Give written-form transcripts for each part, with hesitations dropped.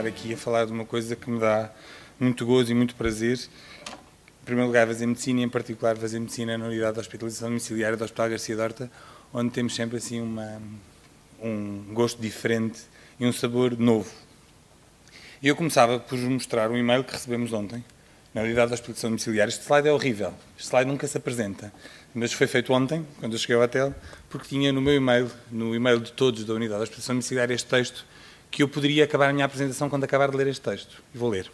estar aqui a falar de uma coisa que me dá muito gozo e muito prazer. Em primeiro lugar, fazer medicina e, em particular, fazer medicina na unidade de hospitalização domiciliária do Hospital Garcia de Horta, onde temos sempre assim um gosto diferente e um sabor novo. E eu começava por vos mostrar um e-mail que recebemos ontem, na unidade de hospitalização domiciliária. Este slide é horrível, este slide nunca se apresenta, mas foi feito ontem, quando eu cheguei ao hotel, porque tinha no meu e-mail, no e-mail de todos da unidade de hospitalização domiciliária, este texto, que eu poderia acabar a minha apresentação quando acabar de ler este texto. E vou ler.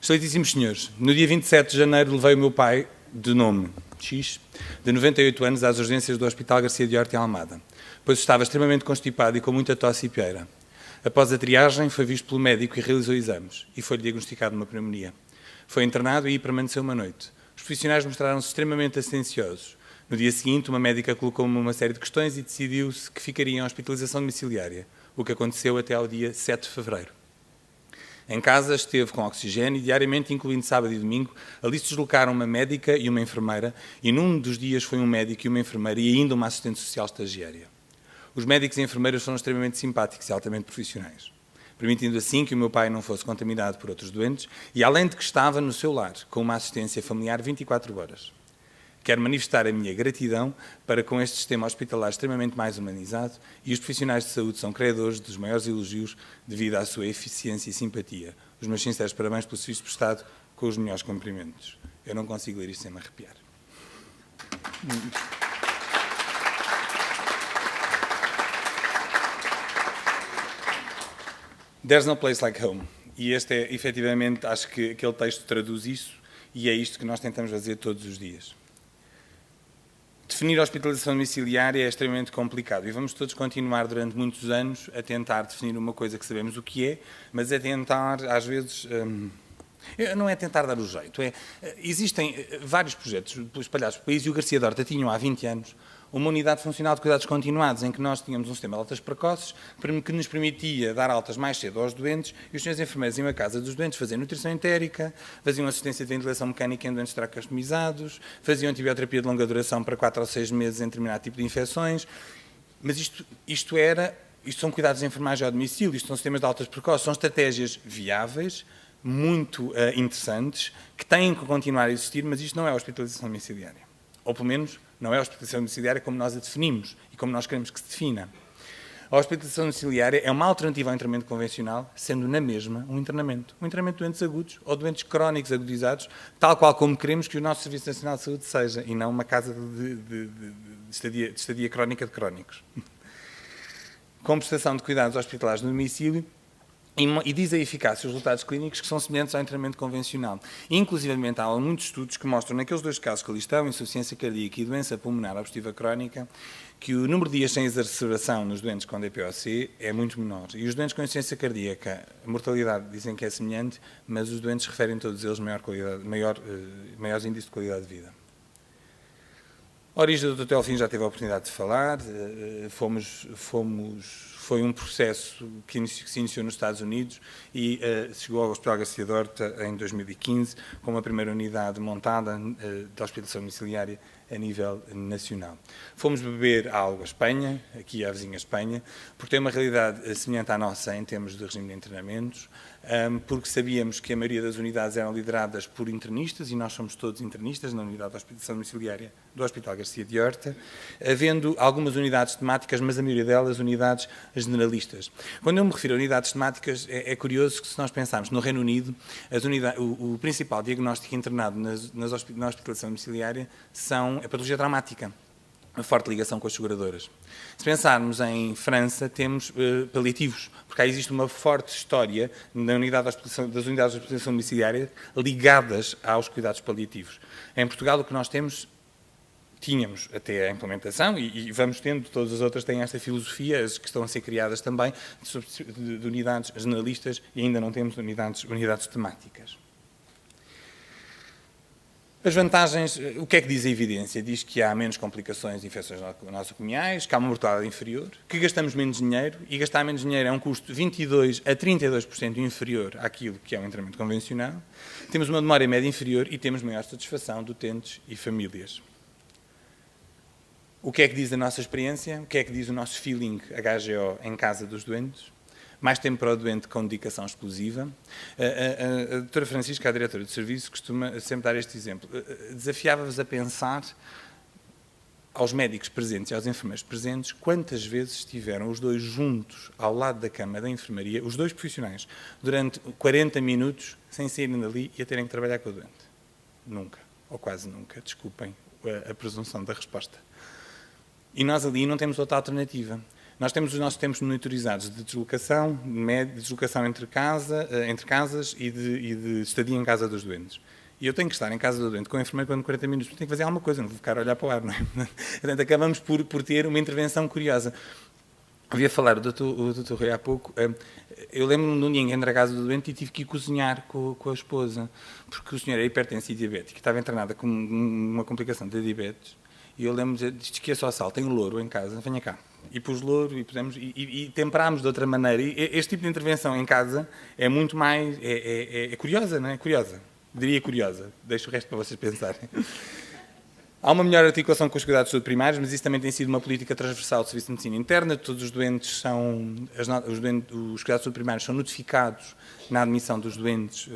Excelentíssimos senhores, no dia 27 de janeiro levei o meu pai, de nome X, de 98 anos, às urgências do Hospital Garcia de Horta em Almada, pois estava extremamente constipado e com muita tosse e pieira. Após a triagem, foi visto pelo médico e realizou exames, e foi-lhe diagnosticado uma pneumonia. Foi internado e aí permaneceu uma noite. Os profissionais mostraram-se extremamente atenciosos. No dia seguinte, uma médica colocou-me uma série de questões e decidiu-se que ficaria em hospitalização domiciliária, o que aconteceu até ao dia 7 de fevereiro. Em casa esteve com oxigênio e diariamente, incluindo sábado e domingo, ali se deslocaram uma médica e uma enfermeira, e num dos dias foi um médico e uma enfermeira e ainda uma assistente social estagiária. Os médicos e enfermeiras foram extremamente simpáticos e altamente profissionais, permitindo assim que o meu pai não fosse contaminado por outros doentes e, além de que estava no seu lar, com uma assistência familiar 24 horas. Quero manifestar a minha gratidão para com este sistema hospitalar extremamente mais humanizado e os profissionais de saúde são credores dos maiores elogios devido à sua eficiência e simpatia. Os meus sinceros parabéns pelo serviço prestado com os melhores cumprimentos. Eu não consigo ler isto sem me arrepiar. There's no place like home. E este é, efetivamente, acho que aquele texto traduz isso e é isto que nós tentamos fazer todos os dias. Definir a hospitalização domiciliária é extremamente complicado e vamos todos continuar durante muitos anos a tentar definir uma coisa que sabemos o que é, mas a tentar, às vezes, não é tentar dar o jeito. Existem vários projetos espalhados pelo país e o Garcia de Horta tinha há 20 anos uma unidade funcional de cuidados continuados em que nós tínhamos um sistema de altas precoces que nos permitia dar altas mais cedo aos doentes e os senhores enfermeiros iam à casa dos doentes fazer nutrição entérica, faziam assistência de ventilação mecânica em doentes traqueostomizados, faziam antibioterapia de longa duração para 4 ou 6 meses em determinado tipo de infecções. Mas isto são cuidados de enfermagem ao domicílio, isto são sistemas de altas precoces, são estratégias viáveis, muito interessantes, que têm que continuar a existir, mas isto não é a hospitalização domiciliária. Ou pelo menos não é a hospitalização domiciliária como nós a definimos e como nós queremos que se defina. A hospitalização domiciliária é uma alternativa ao internamento convencional, sendo na mesma um internamento. Um internamento de doentes agudos ou doentes crónicos agudizados, tal qual como queremos que o nosso Serviço Nacional de Saúde seja, e não uma casa de estadia crónica de crónicos. Com prestação de cuidados hospitalares no domicílio, e diz a eficácia os resultados clínicos que são semelhantes ao internamento convencional. Inclusivamente, há muitos estudos que mostram, naqueles dois casos que ali estão, insuficiência cardíaca e doença pulmonar obstrutiva crónica, que o número de dias sem exacerbação nos doentes com DPOC é muito menor. E os doentes com insuficiência cardíaca, a mortalidade dizem que é semelhante, mas os doentes referem todos eles maiores índices de qualidade de vida. A origem do Dr. Teófilo já teve a oportunidade de falar, foi um processo que se iniciou nos Estados Unidos e chegou ao Hospital Garcia de Horta em 2015, com uma primeira unidade montada de hospitalização domiciliária a nível nacional. Fomos beber algo à Espanha, aqui à vizinha Espanha, porque tem uma realidade semelhante à nossa em termos de regime de internamentos, porque sabíamos que a maioria das unidades eram lideradas por internistas, e nós somos todos internistas na unidade de hospitalização domiciliária do Hospital Garcia de Horta, havendo algumas unidades temáticas, mas a maioria delas unidades generalistas. Quando eu me refiro a unidades temáticas, é curioso que se nós pensarmos no Reino Unido, o principal diagnóstico internado na hospitalização domiciliária é a patologia traumática, a forte ligação com as seguradoras. Se pensarmos em França, temos paliativos, porque aí existe uma forte história das unidades de hospitalização domiciliária ligadas aos cuidados paliativos. Em Portugal, o que nós tínhamos até a implementação, e vamos tendo, todas as outras têm esta filosofia, as que estão a ser criadas também, de unidades generalistas, e ainda não temos unidades temáticas. As vantagens, o que é que diz a evidência? Diz que há menos complicações de infecções nosocomiais, que há uma mortalidade inferior, que gastamos menos dinheiro, e gastar menos dinheiro é um custo 22% a 32% inferior àquilo que é um internamento convencional. Temos uma demora média inferior e temos maior satisfação de utentes e famílias. O que é que diz a nossa experiência? O que é que diz o nosso feeling HGO em casa dos doentes? mais tempo para o doente com dedicação exclusiva. A doutora Francisca, a diretora de serviço, costuma sempre dar este exemplo. Desafiava-vos a pensar, aos médicos presentes e aos enfermeiros presentes, quantas vezes estiveram os dois juntos ao lado da cama da enfermaria, os dois profissionais, durante 40 minutos, sem saírem dali e a terem que trabalhar com o doente. Nunca, ou quase nunca, desculpem a presunção da resposta. E nós ali não temos outra alternativa. Nós temos os nossos tempos monitorizados de deslocação, entre casas e de estadia em casa dos doentes. E eu tenho que estar em casa do doente com o enfermeiro quando 40 minutos, tenho que fazer alguma coisa, não vou ficar a olhar para o ar, não é? Portanto, acabamos por ter uma intervenção curiosa. Ouvia falar o doutor Rui há pouco. Eu lembro-me de um dia em que entrei à casa do doente e tive que ir cozinhar com a esposa, porque o senhor é hipertenso e diabético, estava internado com uma complicação de diabetes. E eu lembro-me de dizer, que é só sal, tenho louro em casa, venha cá. E pus louro e temperámos de outra maneira. E este tipo de intervenção em casa é muito mais... é curiosa, não é? Curiosa. Diria curiosa. Deixo o resto para vocês pensarem. Há uma melhor articulação com os cuidados de saúde primários, mas isso também tem sido uma política transversal do Serviço de Medicina Interna. Todos os doentes são... Os cuidados de saúde primários são notificados na admissão dos doentes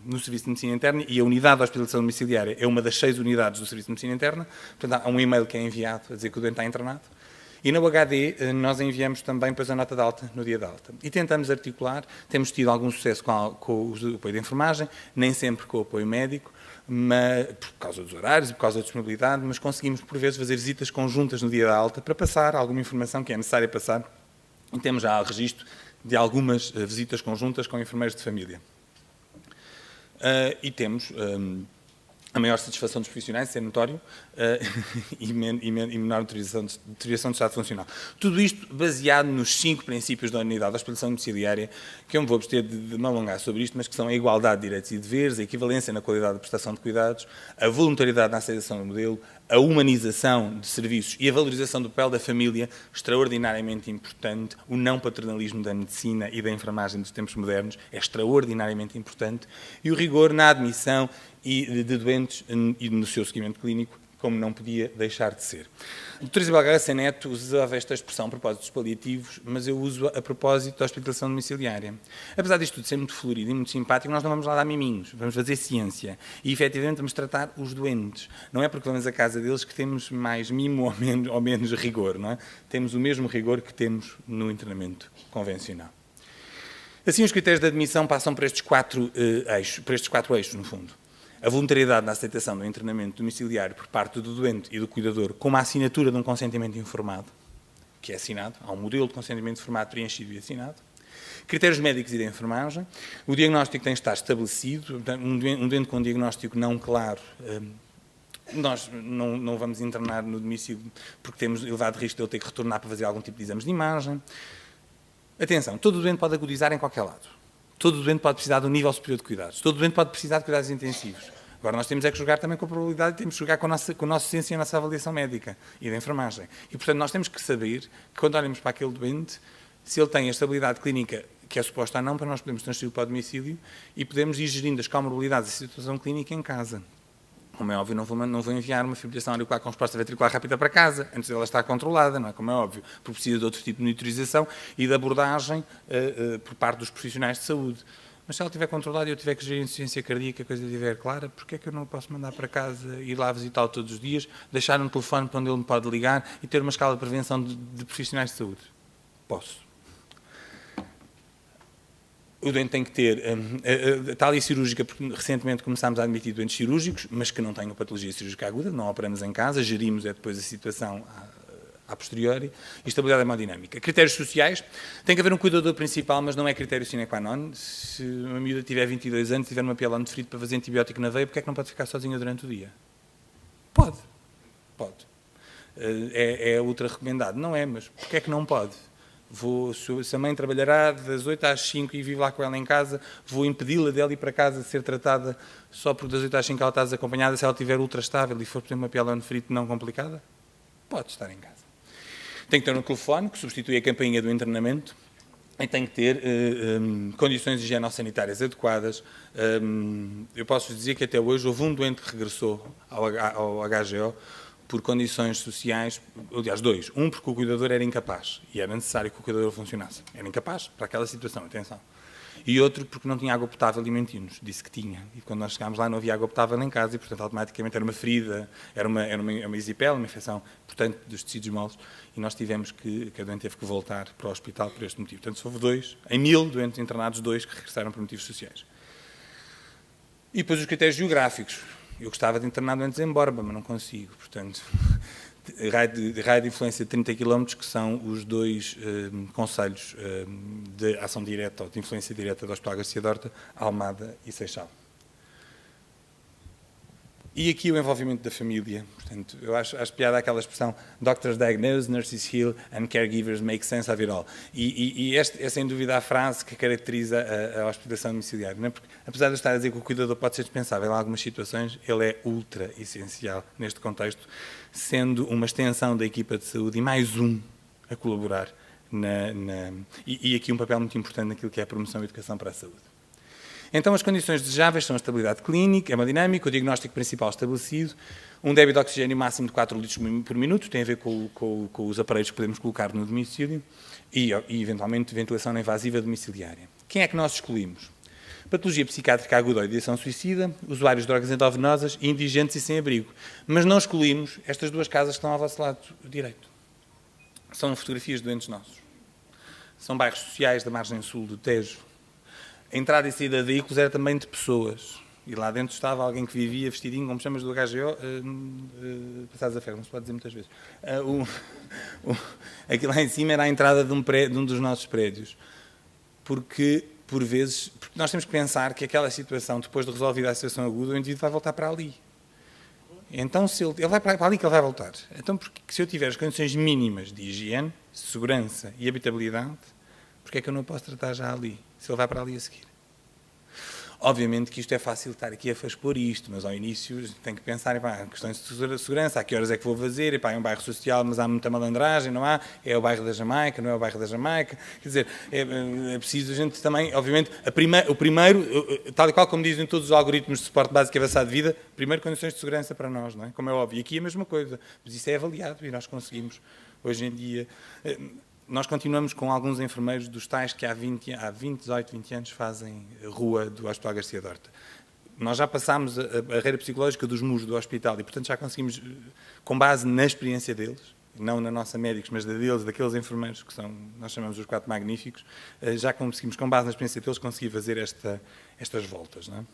no Serviço de Medicina Interna e a unidade de hospitalização domiciliária é uma das 6 unidades do Serviço de Medicina Interna. Portanto, há um e-mail que é enviado a dizer que o doente está internado. E na UHD nós enviamos também depois a nota de alta no dia de alta. E tentamos articular, temos tido algum sucesso com o apoio de enfermagem, nem sempre com o apoio médico, mas, por causa dos horários e por causa da disponibilidade, mas conseguimos por vezes fazer visitas conjuntas no dia da alta para passar alguma informação que é necessária passar. E temos já registro de algumas visitas conjuntas com enfermeiros de família. E temos... a maior satisfação dos profissionais, isso é notório, e menor deterioração de estado funcional. Tudo isto baseado nos 5 princípios da unidade da hospitalização domiciliária, que eu me vou abster de me alongar sobre isto, mas que são a igualdade de direitos e deveres, a equivalência na qualidade de prestação de cuidados, a voluntariedade na aceitação do modelo, a humanização de serviços e a valorização do papel da família, extraordinariamente importante, o não paternalismo da medicina e da enfermagem dos tempos modernos é extraordinariamente importante, e o rigor na admissão e de doentes e no seu seguimento clínico, como não podia deixar de ser. A doutora Isabel Garcia Neto usava esta expressão a propósito dos paliativos, mas eu uso a propósito da hospitalização domiciliária. Apesar disto tudo ser muito florido e muito simpático, nós não vamos lá dar miminhos, vamos fazer ciência. E, efetivamente, vamos tratar os doentes. Não é porque vamos à casa deles que temos mais mimo ou menos rigor, não é? Temos o mesmo rigor que temos no internamento convencional. Assim, os critérios de admissão passam por estes 4 eixos, no fundo. A voluntariedade na aceitação do internamento domiciliário por parte do doente e do cuidador, com uma assinatura de um consentimento informado, que é assinado, há um modelo de consentimento informado preenchido e assinado. Critérios médicos e de enfermagem. O diagnóstico tem de estar estabelecido. Um doente com um diagnóstico não claro, nós não vamos internar no domicílio porque temos elevado risco de ele ter que retornar para fazer algum tipo de exames de imagem. Atenção, todo doente pode agudizar em qualquer lado. Todo doente pode precisar de um nível superior de cuidados. Todo doente pode precisar de cuidados intensivos. Agora, nós temos é que jogar também com a probabilidade, temos que jogar com o nosso senso e a nossa avaliação médica e da enfermagem. E, portanto, nós temos que saber que, quando olhamos para aquele doente, se ele tem a estabilidade clínica que é suposta ou não, para nós podemos transferir para o domicílio e podemos ir gerindo as comorbilidades da situação clínica em casa. Como é óbvio, não vou enviar uma fibrilação auricular com resposta ventricular rápida para casa, antes dela estar controlada, não é? Como é óbvio, porque precisa de outro tipo de monitorização e de abordagem por parte dos profissionais de saúde. Mas se ela estiver controlada e eu tiver que gerir insuficiência cardíaca, a coisa estiver clara, porquê é que eu não posso mandar para casa, ir lá visitá-lo todos os dias, deixar um telefone para onde ele me pode ligar e ter uma escala de prevenção de profissionais de saúde? Posso. O doente tem que ter tal e cirúrgica, porque recentemente começámos a admitir doentes cirúrgicos, mas que não tenham patologia cirúrgica aguda, não operamos em casa, gerimos depois a situação a posteriori, e estabilidade hemodinâmica. Critérios sociais, tem que haver um cuidador principal, mas não é critério sine qua non. Se uma miúda tiver 22 anos, tiver uma pielone de ferida para fazer antibiótico na veia, porque é que não pode ficar sozinha durante o dia? Pode. É ultra recomendado. Não é, mas porque é que não pode? Se a mãe trabalhará das 8 às 5 e vive lá com ela em casa, vou impedi-la dela ir para casa ser tratada só porque das 8 às 5 ela está desacompanhada, se ela estiver ultra estável e for, por exemplo, uma pielone de ferida não complicada? Pode estar em casa. Tem que ter um telefone que substitui a campainha do internamento e tem que ter condições higieno-sanitárias adequadas. Eu posso dizer que até hoje houve um doente que regressou ao HGO por condições sociais, aliás, dois. Um, porque o cuidador era incapaz, e era necessário que o cuidador funcionasse. Era incapaz para aquela situação, atenção. E outro, porque não tinha água potável e mentiu-nos. Disse que tinha. E quando nós chegámos lá não havia água potável em casa e, portanto, automaticamente era uma ferida, era uma isipel, uma infecção, portanto, dos tecidos moles. E nós tivemos que a doente teve que voltar para o hospital por este motivo. Portanto, houve dois, em 1000 doentes internados, 2 que regressaram por motivos sociais. E depois os critérios geográficos. Eu gostava de internar doentes em Borba, mas não consigo. Portanto, raio de influência de 30 km, que são os dois concelhos de ação direta ou de influência direta do Hospital Garcia Dorta, Almada e Seixal. E aqui o envolvimento da família. Portanto, eu acho piada aquela expressão doctors diagnose, nurses heal and caregivers make sense of it all. E esta é sem dúvida a frase que caracteriza a hospitalização domiciliar. Não é? Porque, apesar de eu estar a dizer que o cuidador pode ser dispensável em algumas situações, ele é ultra essencial neste contexto, sendo uma extensão da equipa de saúde e mais um a colaborar e aqui um papel muito importante naquilo que é a promoção e educação para a saúde. Então, as condições desejáveis são a estabilidade clínica, a hemodinâmica, o diagnóstico principal estabelecido, um débito de oxigênio máximo de 4 litros por minuto, tem a ver com os aparelhos que podemos colocar no domicílio, e eventualmente, ventilação não invasiva domiciliária. Quem é que nós escolhemos? Patologia psiquiátrica aguda ou ideação suicida, usuários de drogas endovenosas, indigentes e sem abrigo. Mas não escolhemos estas duas casas que estão ao vosso lado direito. São fotografias de doentes nossos. São bairros sociais da margem sul do Tejo. A entrada e saída de veículos era também de pessoas. E lá dentro estava alguém que vivia vestidinho, como chamas do HGO, passados a ferro, não se pode dizer muitas vezes. Aqui lá em cima era a entrada de um dos nossos prédios. Porque nós temos que pensar que aquela situação, depois de resolvida a situação aguda, o indivíduo vai voltar para ali. Então, se ele vai para ali que ele vai voltar. Então, porque se eu tiver as condições mínimas de higiene, segurança e habitabilidade, porque é que eu não posso tratar já ali, se ele vai para ali a seguir? Obviamente que isto é fácil estar aqui a expor isto, mas ao início tem que pensar, questões de segurança, a que horas é que vou fazer, é um bairro social, mas há muita malandragem, não há? É o bairro da Jamaica, não é o bairro da Jamaica? Quer dizer, é preciso a gente também, obviamente, o primeiro, tal e qual como dizem todos os algoritmos de suporte básico e avançado de vida, primeiro condições de segurança para nós, não é? Como é óbvio. E aqui é a mesma coisa, mas isso é avaliado e nós conseguimos, hoje em dia... Nós continuamos com alguns enfermeiros dos tais que há 18, 20 anos fazem rua do Hospital Garcia Dorta. Nós já passámos a barreira psicológica dos muros do hospital e, portanto, já conseguimos, com base na experiência deles, não na nossa médicos, mas da deles, daqueles enfermeiros que são, nós chamamos os 4 magníficos, já conseguimos, com base na experiência deles, conseguir fazer estas voltas, não é?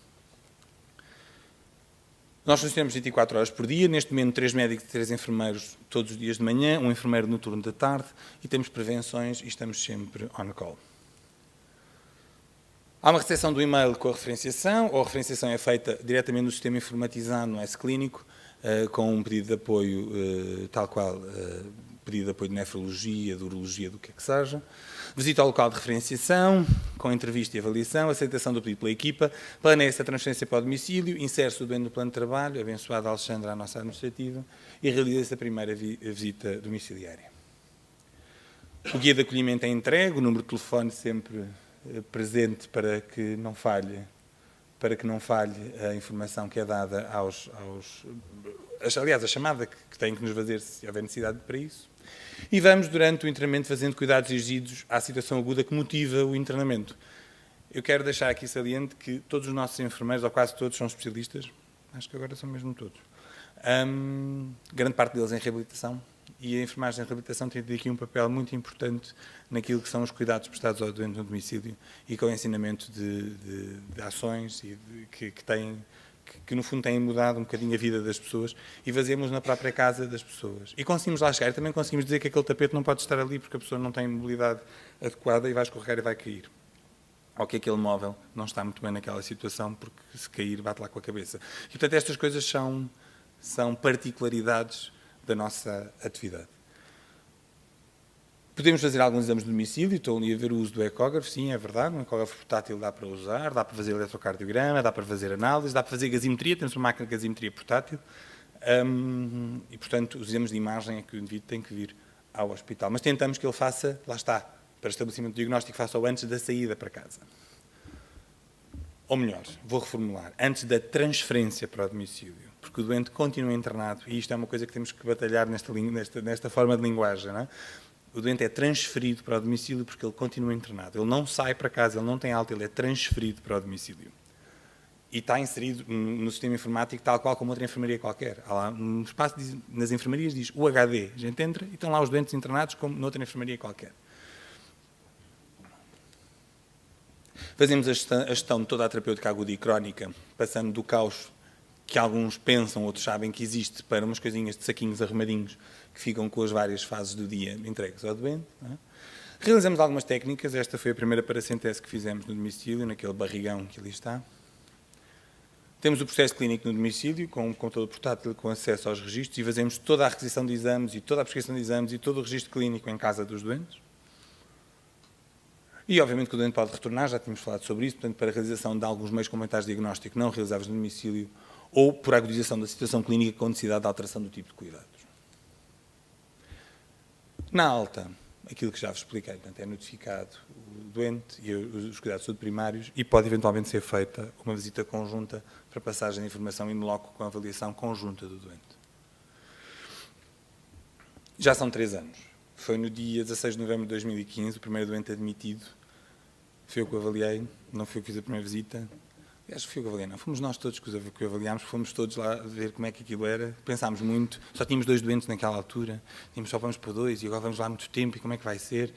Nós funcionamos 24 horas por dia, neste momento 3 médicos e 3 enfermeiros todos os dias de manhã, um enfermeiro no turno da tarde, e temos prevenções e estamos sempre on call. Há uma recepção do e-mail com a referenciação, ou a referenciação é feita diretamente no sistema informatizado, no S-Clínico, com um pedido de apoio, tal qual, pedido de apoio de nefrologia, de urologia, do que é que seja. Visita ao local de referenciação, com entrevista e avaliação, aceitação do pedido pela equipa, planeia-se a transferência para o domicílio, insere-se o doente no plano de trabalho, abençoada Alexandra, a nossa administrativa, e realiza-se a primeira visita domiciliária. O guia de acolhimento é entregue, o número de telefone sempre presente para que não falhe a informação que é dada aliás, a chamada que tem que nos fazer se houver necessidade para isso. E vamos, durante o internamento, fazendo cuidados exigidos à situação aguda que motiva o internamento. Eu quero deixar aqui saliente que todos os nossos enfermeiros, ou quase todos, são especialistas. Acho que agora são mesmo todos. Grande parte deles em reabilitação. E a enfermagem em reabilitação tem tido aqui um papel muito importante naquilo que são os cuidados prestados ao doente no domicílio e com o ensinamento de ações que no fundo têm mudado um bocadinho a vida das pessoas e fazemos na própria casa das pessoas. E conseguimos lá chegar e também conseguimos dizer que aquele tapete não pode estar ali porque a pessoa não tem mobilidade adequada e vai escorregar e vai cair. Ou que aquele móvel não está muito bem naquela situação porque se cair bate lá com a cabeça. E portanto estas coisas são particularidades da nossa atividade. Podemos fazer alguns exames de domicílio, estou ali a ver o uso do ecógrafo, sim, é verdade, um ecógrafo portátil dá para usar, dá para fazer eletrocardiograma, dá para fazer análise, dá para fazer gazimetria, temos uma máquina de gazimetria portátil, e portanto os exames de imagem é que o indivíduo tem que vir ao hospital. Mas tentamos que ele faça, lá está, para estabelecimento de diagnóstico, faça-o antes da saída para casa. Ou melhor, vou reformular, antes da transferência para o domicílio. porque o doente continua internado, e isto é uma coisa que temos que batalhar nesta forma de linguagem, não é? O doente é transferido para o domicílio porque ele continua internado. Ele não sai para casa, ele não tem alta, ele é transferido para o domicílio. E está inserido no sistema informático tal qual como outra enfermaria qualquer. Há lá um espaço, nas enfermarias diz UHD. A gente entra e estão lá os doentes internados como noutra enfermaria qualquer. Fazemos a gestão de toda a terapêutica aguda e crónica, passando do caos que alguns pensam, outros sabem que existe, para umas coisinhas de saquinhos arrumadinhos que ficam com as várias fases do dia entregues ao doente. Não é? Realizamos algumas técnicas. Esta foi a primeira paracentese que fizemos no domicílio, naquele barrigão que ali está. Temos o processo clínico no domicílio, com um computador portátil com acesso aos registros, e fazemos toda a requisição de exames e toda a prescrição de exames e todo o registro clínico em casa dos doentes. E, obviamente, que o doente pode retornar, já tínhamos falado sobre isso, portanto, para a realização de alguns meios complementares de diagnóstico não realizáveis no domicílio ou por agudização da situação clínica com necessidade de alteração do tipo de cuidados. Na alta, aquilo que já vos expliquei, portanto, é notificado o doente e os cuidados de saúde primários e pode eventualmente ser feita uma visita conjunta para passagem de informação in loco com a avaliação conjunta do doente. Já são 3 anos. Foi no dia 16 de novembro de 2015, o primeiro doente admitido. Foi eu que o avaliei, não fui eu que fiz a primeira visita. Acho que fui eu que avaliei, não. Fomos nós todos que o avaliámos, fomos todos lá ver como é que aquilo era. Pensámos muito, só tínhamos 2 doentes naquela altura, só vamos para 2 e agora vamos lá há muito tempo e como é que vai ser?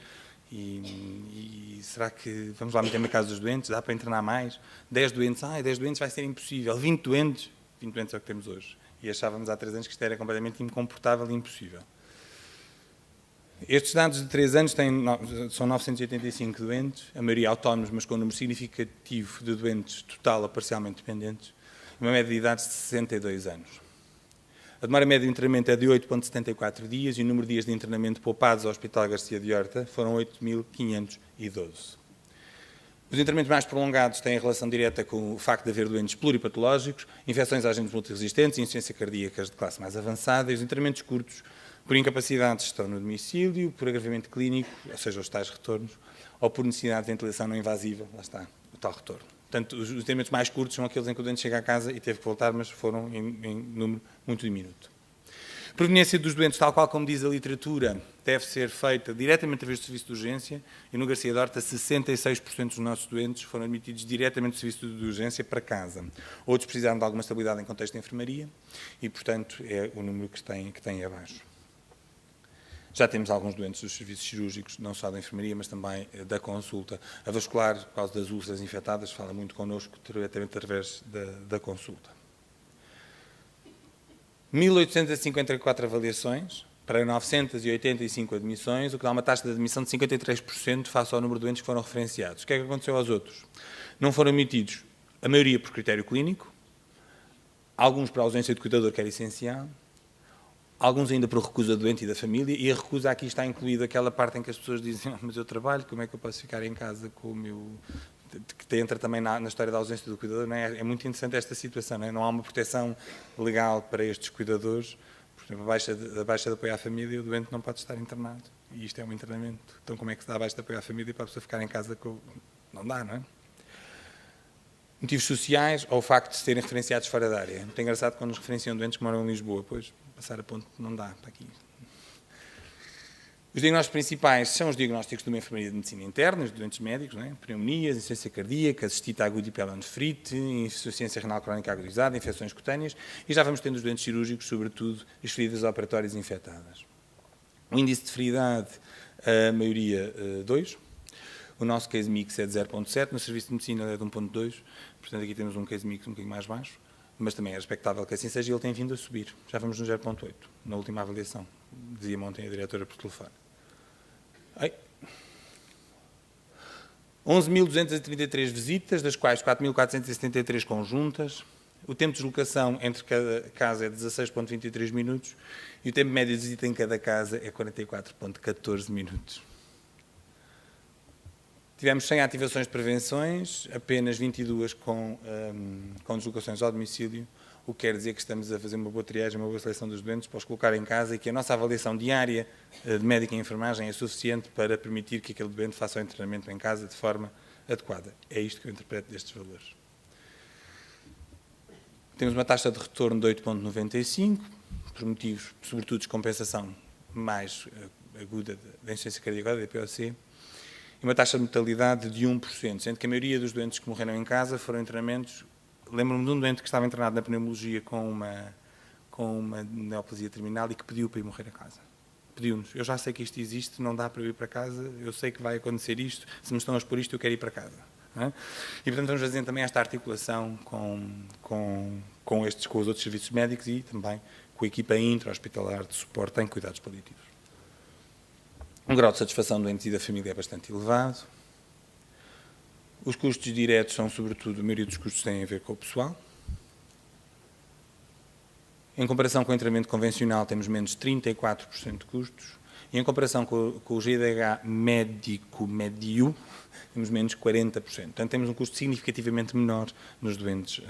E será que vamos lá meter na casa dos doentes? Dá para internar mais? 10 doentes, 10 doentes vai ser impossível. 20 doentes é o que temos hoje. E achávamos há 3 anos que isto era completamente incomportável e impossível. Estes dados de 3 anos são 985 doentes, a maioria autónomos, mas com um número significativo de doentes total ou parcialmente dependentes, uma média de idades de 62 anos. A demora média de internamento é de 8,74 dias e o número de dias de internamento poupados ao Hospital Garcia de Horta foram 8.512. Os internamentos mais prolongados têm relação direta com o facto de haver doentes pluripatológicos, infecções a agentes multiresistentes e insuficiência cardíacas de classe mais avançada, e os internamentos curtos por incapacidades estão no domicílio, por agravamento clínico, ou seja, os tais retornos, ou por necessidade de ventilação não invasiva, lá está, o tal retorno. Portanto, os internamentos mais curtos são aqueles em que o doente chega à casa e teve que voltar, mas foram em número muito diminuto. A proveniência dos doentes, tal qual como diz a literatura, deve ser feita diretamente através do serviço de urgência, e no Garcia de Horta 66% dos nossos doentes foram admitidos diretamente do serviço de urgência para casa. Outros precisaram de alguma estabilidade em contexto de enfermaria e, portanto, é o número que tem abaixo. Já temos alguns doentes dos serviços cirúrgicos, não só da enfermaria, mas também da consulta. A vascular, por causa das úlceras infectadas, fala muito connosco diretamente através da consulta. 1.854 avaliações para 985 admissões, o que dá uma taxa de admissão de 53% face ao número de doentes que foram referenciados. O que é que aconteceu aos outros? Não foram admitidos, a maioria por critério clínico, alguns por ausência de cuidador, que era essencial, alguns ainda por recusa do doente e da família, e a recusa aqui está incluída aquela parte em que as pessoas dizem mas eu trabalho, como é que eu posso ficar em casa com o meu... que entra também na história da ausência do cuidador, não é? É muito interessante esta situação, não é? Não há uma proteção legal para estes cuidadores, por exemplo, a baixa de apoio à família, o doente não pode estar internado, e isto é um internamento. Então como é que se dá a baixa de apoio à família para a pessoa ficar em casa com... Não dá, não é? Motivos sociais ou o facto de serem referenciados fora da área. É muito engraçado quando nos referenciam doentes que moram em Lisboa, pois passar a ponto não dá para aqui. Os diagnósticos principais são os diagnósticos de uma enfermaria de medicina interna, os doentes médicos, não é? Pneumonias, insuficiência cardíaca, cistite aguda e pielonefrite, insuficiência renal crónica agudizada, infecções cutâneas, e já vamos tendo os doentes cirúrgicos, sobretudo as feridas operatórias infectadas. O índice de feridade, a maioria 2. O nosso case mix é de 0,7, no serviço de medicina é de 1,2, portanto aqui temos um case mix um bocadinho mais baixo, mas também é expectável que assim seja e ele tem vindo a subir. Já vamos no 0,8, na última avaliação, dizia-me ontem a diretora por telefone. 11.233 visitas, das quais 4.473 conjuntas. O tempo de deslocação entre cada casa é 16,23 minutos e o tempo médio de visita em cada casa é 44,14 minutos. Tivemos 100 ativações de prevenções, apenas 22 com deslocações ao domicílio, o que quer dizer que estamos a fazer uma boa triagem, uma boa seleção dos doentes para os colocar em casa e que a nossa avaliação diária de médico e enfermagem é suficiente para permitir que aquele doente faça o internamento em casa de forma adequada. É isto que eu interpreto destes valores. Temos uma taxa de retorno de 8,95, por motivos, sobretudo, de compensação mais aguda da insuficiência cardíaca, da DPOC, e uma taxa de mortalidade de 1%, sendo que a maioria dos doentes que morreram em casa foram internamentos. Lembro-me de um doente que estava internado na pneumologia com uma neoplasia terminal e que pediu para ir morrer a casa. Pediu-nos: eu já sei que isto existe, não dá para eu ir para casa, eu sei que vai acontecer isto, se me estão a expor isto, eu quero ir para casa. Não é? E, portanto, vamos fazer também esta articulação com os outros serviços médicos e também com a equipa intra-hospitalar de suporte em cuidados paliativos. Um grau de satisfação do doente e da família é bastante elevado. Os custos diretos são, sobretudo, a maioria dos custos têm a ver com o pessoal. Em comparação com o internamento convencional, temos menos 34% de custos. E em comparação com o GDH médico médio, temos menos 40%. Portanto, temos um custo significativamente menor nos doentes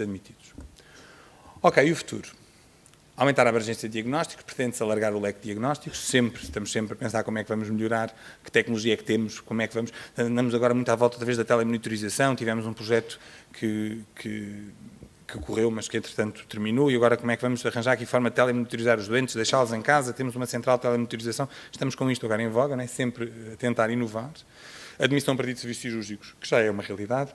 admitidos. Ok, e o futuro? Aumentar a abrangência de diagnósticos, pretende-se alargar o leque de diagnósticos, estamos sempre a pensar como é que vamos melhorar, que tecnologia é que temos, como é que vamos... Andamos agora muito à volta, através da telemonitorização, tivemos um projeto que correu, mas que entretanto terminou, e agora como é que vamos arranjar aqui forma de telemonitorizar os doentes, deixá-los em casa, temos uma central de telemonitorização, estamos com isto agora em voga, né? Sempre a tentar inovar. Admissão a partir de serviços cirúrgicos, que já é uma realidade,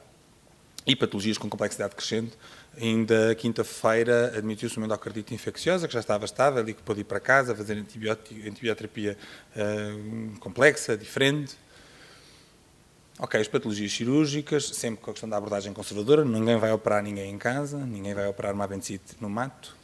e patologias com complexidade crescente. Ainda quinta-feira admitiu-se uma endocardite infecciosa, que já estava estável e que pôde ir para casa, fazer antibioterapia complexa, diferente. Ok, as patologias cirúrgicas, sempre com a questão da abordagem conservadora, ninguém vai operar ninguém em casa, ninguém vai operar uma apendicite no mato.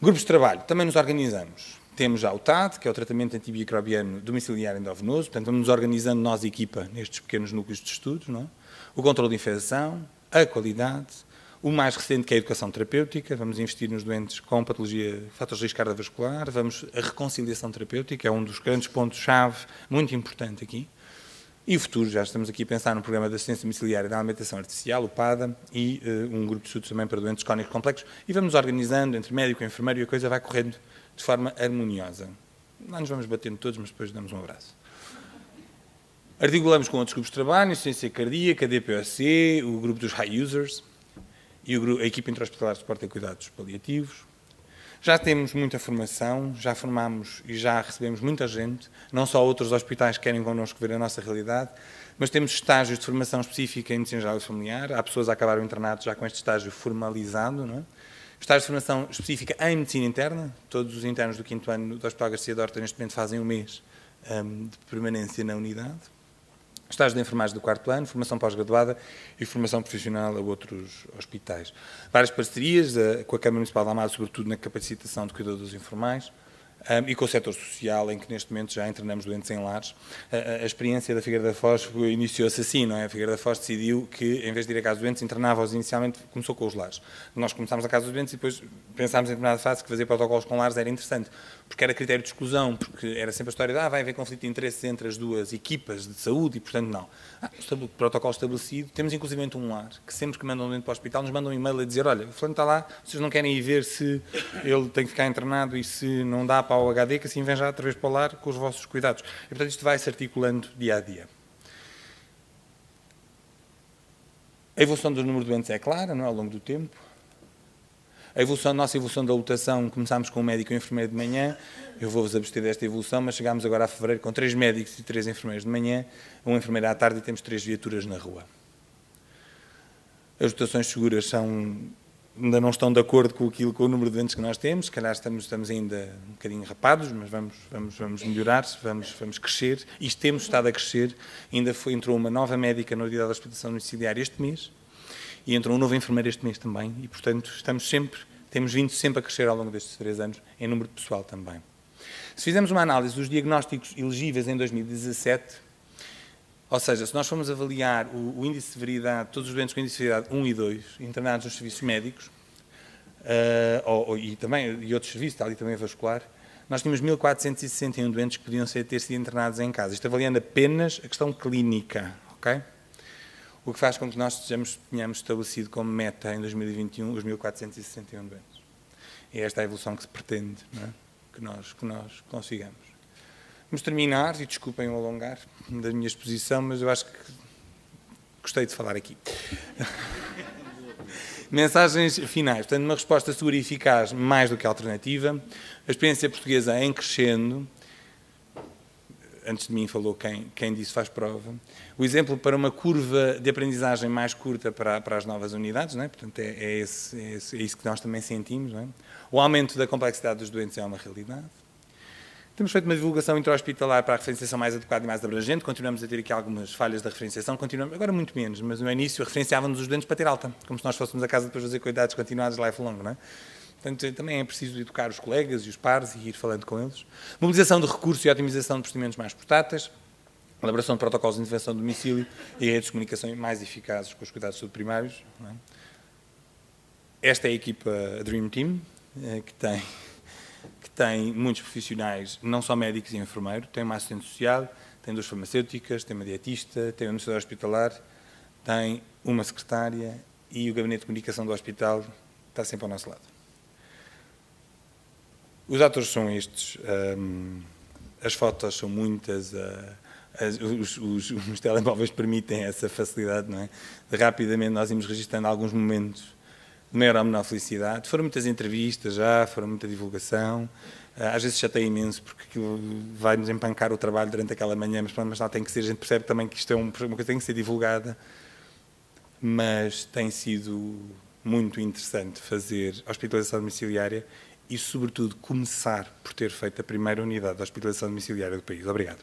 Grupos de trabalho, também nos organizamos. Temos já o TAD, que é o tratamento antimicrobiano domiciliar endovenoso, portanto vamos nos organizando nós, equipa, nestes pequenos núcleos de estudos, não é? O controle de infecção, a qualidade, o mais recente que é a educação terapêutica, vamos investir nos doentes com patologia, fatores de risco cardiovascular, a reconciliação terapêutica, é um dos grandes pontos-chave, muito importante aqui. E o futuro, já estamos aqui a pensar no programa de assistência domiciliária da alimentação artificial, o PADA, e um grupo de estudos também para doentes crónicos complexos, e vamos organizando entre médico e enfermeiro e a coisa vai correndo de forma harmoniosa. Lá nos vamos batendo todos, mas depois damos um abraço. Articulamos com outros grupos de trabalho, insuficiência cardíaca, DPOC, o grupo dos high users e a equipa intra-hospitalar de suporte a cuidados paliativos. Já temos muita formação, já formamos e já recebemos muita gente, não só outros hospitais que querem connosco ver a nossa realidade, mas temos estágios de formação específica em medicina geral e familiar, há pessoas a acabar o internato já com este estágio formalizado, não é? Estágio de formação específica em medicina interna, todos os internos do 5º ano do Hospital Garcia de Horta neste momento fazem um mês de permanência na unidade. Estágio de enfermagem do 4º ano, formação pós-graduada e formação profissional a outros hospitais. Várias parcerias com a Câmara Municipal de Almada, sobretudo na capacitação de cuidadores informais, e com o setor social, em que neste momento já internamos doentes em lares. A experiência da Figueira da Foz iniciou-se assim, não é? A Figueira da Foz decidiu que, em vez de ir a casa dos doentes, internava-os inicialmente, começou com os lares. Nós começámos a casa dos doentes e depois pensámos em determinada fase que fazer protocolos com lares era interessante, porque era critério de exclusão, porque era sempre a história de vai haver conflito de interesses entre as duas equipas de saúde e, portanto, não. Protocolo estabelecido. Temos, inclusivamente, um lar, que sempre que mandam um doente para o hospital, nos mandam um e-mail a dizer: olha, o fulano está lá, vocês não querem ir ver se ele tem que ficar internado e se não dá para o HD, que assim vem já outra vez para o lar com os vossos cuidados. E, portanto, isto vai se articulando dia a dia. A evolução do número de doentes é clara, não é? Ao longo do tempo. A nossa evolução da lotação, começámos com um médico e um enfermeiro de manhã, eu vou-vos abster desta evolução, mas chegámos agora a fevereiro com 3 médicos e 3 enfermeiros de manhã, um enfermeiro à tarde e temos 3 viaturas na rua. As dotações seguras ainda não estão de acordo com o número de doentes que nós temos, se calhar estamos ainda um bocadinho rapados, mas vamos melhorar, vamos crescer, e temos estado a crescer. Entrou uma nova médica na unidade de hospitalização domiciliária este mês, e entrou um novo enfermeiro este mês também, e portanto temos vindo sempre a crescer ao longo destes 3 anos, em número de pessoal também. Se fizermos uma análise dos diagnósticos elegíveis em 2017, ou seja, se nós formos avaliar o índice de severidade, todos os doentes com índice de severidade 1 e 2, internados nos serviços médicos, e outros serviços, ali também vascular, nós tínhamos 1.461 doentes que podiam ter sido internados em casa. Isto avaliando apenas a questão clínica, ok? O que faz com que nós tenhamos estabelecido como meta em 2021 os 1.461 doentes. E esta é a evolução que se pretende, não é? que nós consigamos. Vamos terminar, e desculpem o alongar da minha exposição, mas eu acho que gostei de falar aqui. Mensagens finais. Portanto, uma resposta segura e eficaz mais do que alternativa. A experiência portuguesa em crescendo. Antes de mim falou quem disse faz prova. O exemplo para uma curva de aprendizagem mais curta para as novas unidades, não é? Portanto, é isso que nós também sentimos. Não é? O aumento da complexidade dos doentes é uma realidade. Temos feito uma divulgação intra-hospitalar para a referenciação mais adequada e mais abrangente. Continuamos a ter aqui algumas falhas da referenciação, continuamos, agora muito menos, mas no início referenciávamos os doentes para ter alta, como se nós fôssemos a casa depois fazer cuidados continuados lifelong, não é? Portanto, também é preciso educar os colegas e os pares e ir falando com eles. Mobilização de recursos e otimização de procedimentos mais portáteis, elaboração de protocolos de intervenção do domicílio e redes de comunicação mais eficazes com os cuidados de saúde primários. Não é? Esta é a equipa Dream Team, que tem muitos profissionais, não só médicos e enfermeiros, tem uma assistente social, tem 2 farmacêuticas, tem uma dietista, tem um administrador hospitalar, tem uma secretária e o gabinete de comunicação do hospital está sempre ao nosso lado. Os atores são estes, as fotos são muitas, os telemóveis permitem essa facilidade, não é? Rapidamente nós íamos registrando alguns momentos de maior ou menor felicidade. Foram muitas entrevistas já, foram muita divulgação. Às vezes chateia imenso porque aquilo vai-nos empancar o trabalho durante aquela manhã, mas lá tem que ser, a gente percebe também que isto é uma coisa que tem que ser divulgada. Mas tem sido muito interessante fazer hospitalização domiciliária e, sobretudo, começar por ter feito a primeira unidade de hospitalização domiciliária do país. Obrigado.